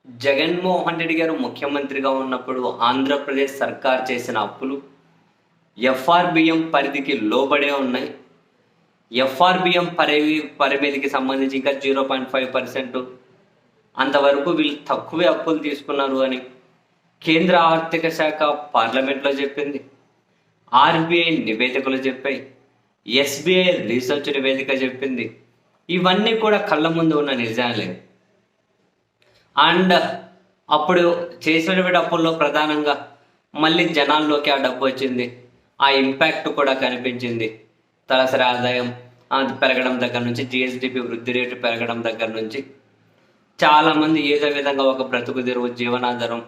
జగన్మోహన్ రెడ్డి గారు ముఖ్యమంత్రిగా ఉన్నప్పుడు ఆంధ్రప్రదేశ్ సర్కార్ చేసిన అప్పులు ఎఫ్ఆర్బిఎం పరిధికి లోబడే ఉన్నాయి. ఎఫ్ఆర్బిఎం పరిమితికి సంబంధించి ఇంకా 0.5% అంతవరకు వీళ్ళు తక్కువే అప్పులు తీసుకున్నారు అని కేంద్ర ఆర్థిక శాఖ పార్లమెంట్లో చెప్పింది. ఆర్బీఐ నివేదికలు చెప్పాయి. ఎస్బీఐ రీసెర్చ్ నివేదిక చెప్పింది. ఇవన్నీ కూడా కళ్ళ ముందు ఉన్న నిజాలే. అండ్ అప్పుడు చేసినటువంటి అప్పుల్లో ప్రధానంగా మళ్ళీ జనాల్లోకి ఆ డబ్బు వచ్చింది. ఆ ఇంపాక్ట్ కూడా కనిపించింది. తలసరి ఆదాయం పెరగడం దగ్గర నుంచి, జిఎస్డిపి వృద్ధి రేటు పెరగడం దగ్గర నుంచి చాలామంది ఏదో విధంగా ఒక బ్రతుకు తెరువు జీవనాధారం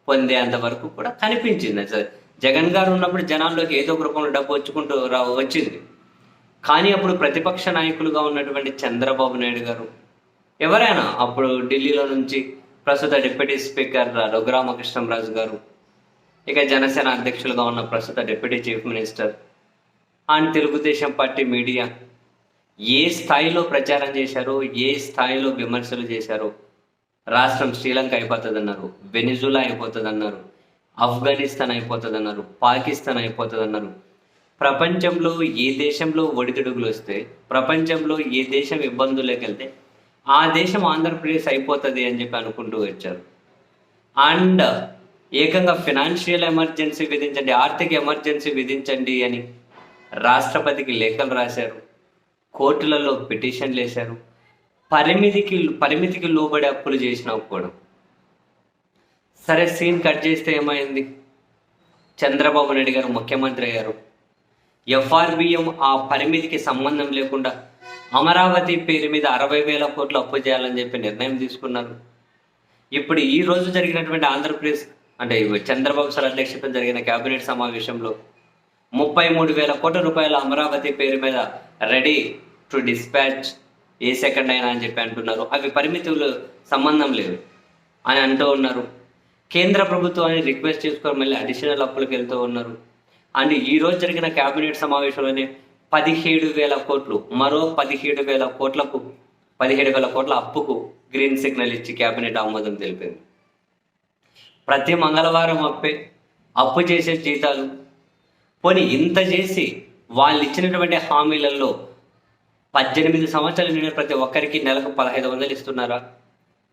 పొందేంత వరకు కూడా కనిపించింది. అసలు జగన్ గారు ఉన్నప్పుడు జనాల్లోకి ఏదో ఒక రూపంలో డబ్బు వచ్చింది. కానీ అప్పుడు ప్రతిపక్ష నాయకులుగా ఉన్నటువంటి చంద్రబాబు నాయుడు గారు, ఎవరైనా అప్పుడు ఢిల్లీలో నుంచి ప్రస్తుత డిప్యూటీ స్పీకర్ రఘురామకృష్ణంరాజు గారు, ఇక జనసేన అధ్యక్షులుగా ఉన్న ప్రస్తుత deputy chief minister and Telugudesam party media ఏ స్థాయిలో ప్రచారం చేశారో, ఏ స్థాయిలో విమర్శలు చేశారో, రాష్ట్రం శ్రీలంక అయిపోతుందన్నారు, వెనిజులా అయిపోతుందన్నారు, ఆఫ్ఘనిస్తాన్ అయిపోతుందన్నారు, పాకిస్తాన్ అయిపోతుందన్నారు. ప్రపంచంలో ఏ దేశంలో ఒడిదుడుగులు వస్తే, ప్రపంచంలో ఏ దేశం ఇబ్బందుల్లోకి వెళ్తే ఆ దేశం ఆంధ్రప్రదేశ్ అయిపోతుంది అని చెప్పి అనుకుంటూ వచ్చారు. అండ్ ఏకంగా ఫినాన్షియల్ ఎమర్జెన్సీ విధించండి, ఆర్థిక ఎమర్జెన్సీ విధించండి అని రాష్ట్రపతికి లేఖలు రాశారు, కోర్టులలో పిటిషన్లు వేశారు. పరిమితికి లోబడి అప్పులు చేసినా కూడా. సరే, సీన్ కట్ చేస్తే ఏమైంది? చంద్రబాబు నాయుడు గారు ముఖ్యమంత్రి అయ్యారు. ఎఫ్ఆర్బిఎం ఆ పరిమితికి సంబంధం లేకుండా అమరావతి పేరు మీద 60,000 కోట్లు అప్పు చేయాలని చెప్పి నిర్ణయం తీసుకున్నారు. ఇప్పుడు ఈ రోజు జరిగినటువంటి ఆంధ్రప్రదేశ్ అంటే చంద్రబాబు సార్ అధ్యక్షతన జరిగిన కేబినెట్ సమావేశంలో 33,000 కోట్ల రూపాయల అమరావతి పేరు మీద ready to dispatch A second అయినా అని చెప్పి అంటున్నారు. అవి పరిమితులు సంబంధం లేవు అని అంటూ ఉన్నారు. కేంద్ర ప్రభుత్వాన్ని రిక్వెస్ట్ చేసుకొని మళ్ళీ అడిషనల్ అప్పులకు వెళ్తూ ఉన్నారు. అండ్ ఈరోజు జరిగిన కేబినెట్ సమావేశంలోనే 17,000 కోట్లు, మరో 17,000 కోట్లకు 17,000 కోట్ల అప్పుకు గ్రీన్ సిగ్నల్ ఇచ్చి కేబినెట్ ఆమోదం తెలిపింది. ప్రతి మంగళవారం అప్పు చేసే జీతాలు పోనీ ఇంత చేసి వాళ్ళు ఇచ్చినటువంటి హామీలలో 18 సంవత్సరాలు నిండిన ప్రతి ఒక్కరికి నెలకు 1,500 ఇస్తున్నారా?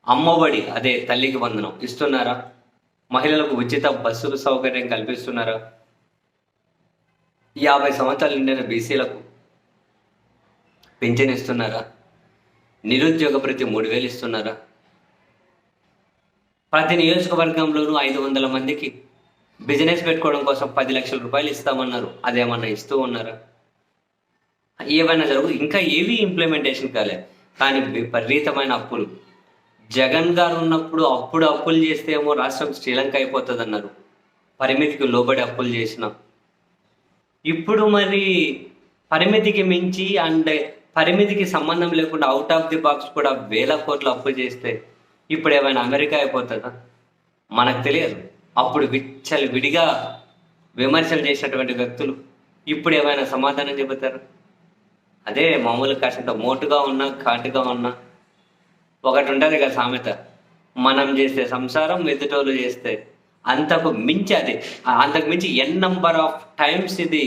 అమ్మఒడి అదే తల్లికి వందనం ఇస్తున్నారా? మహిళలకు ఉచిత బస్సు సౌకర్యం కల్పిస్తున్నారా? 50 సంవత్సరాలు నిండిన బీసీలకు పింఛన్ ఇస్తున్నారా? నిరుద్యోగ భృతి 3,000 ఇస్తున్నారా? ప్రతి నియోజకవర్గంలోనూ 500 మందికి బిజినెస్ పెట్టుకోవడం కోసం 10 లక్షల రూపాయలు ఇస్తామన్నారు. అదేమన్నా ఇస్తూ ఉన్నారా? ఏమైనా ఇంకా ఏవి ఇంప్లిమెంటేషన్ కాలే. కానీ విపరీతమైన అప్పులు. జగన్ గారు ఉన్నప్పుడు అప్పులు చేస్తే ఏమో రాష్ట్రం శ్రీలంక అయిపోతుంది అన్నారు, పరిమితికి లోబడి అప్పులు చేసిన. ఇప్పుడు మరి పరిమితికి మించి అండ్ పరిమితికి సంబంధం లేకుండా అవుట్ ఆఫ్ ది బాక్స్ కూడా 1,000 కోట్లు అప్పు చేస్తే ఇప్పుడు ఏమైనా అమెరికా అయిపోతుందా? మనకు తెలియదు. అప్పుడు విడిగా విమర్శలు చేసినటువంటి వ్యక్తులు ఇప్పుడు ఏమైనా సమాధానం చెబుతారు? అదే మామూలు కాసంత మోటుగా ఉన్నా ఘాటుగా ఉన్నా ఒకటి ఉంటుంది కదా సామెత, మనం చేస్తే సంసారం ఎదుటోళ్ళు చేస్తే అంతకు మించి ఎన్ నంబర్ ఆఫ్ టైమ్స్ ఇది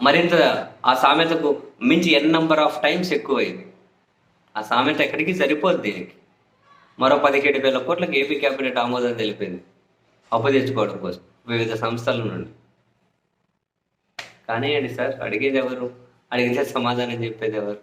మరింత ఆ సామెతకు మించి ఎన్ నంబర్ ఆఫ్ టైమ్స్ ఎక్కువైంది. ఆ సామెత ఎక్కడికి సరిపోదు. దీనికి మరో 17,000 కోట్లకు ఏపీ క్యాబినెట్ ఆమోదం తెలిపింది అప్పు తెచ్చుకోవడం కోసం వివిధ సంస్థల నుండి. కానివ్వండి సార్, అడిగేది ఎవరు? అడిగితే సమాధానం చెప్పేది ఎవరు?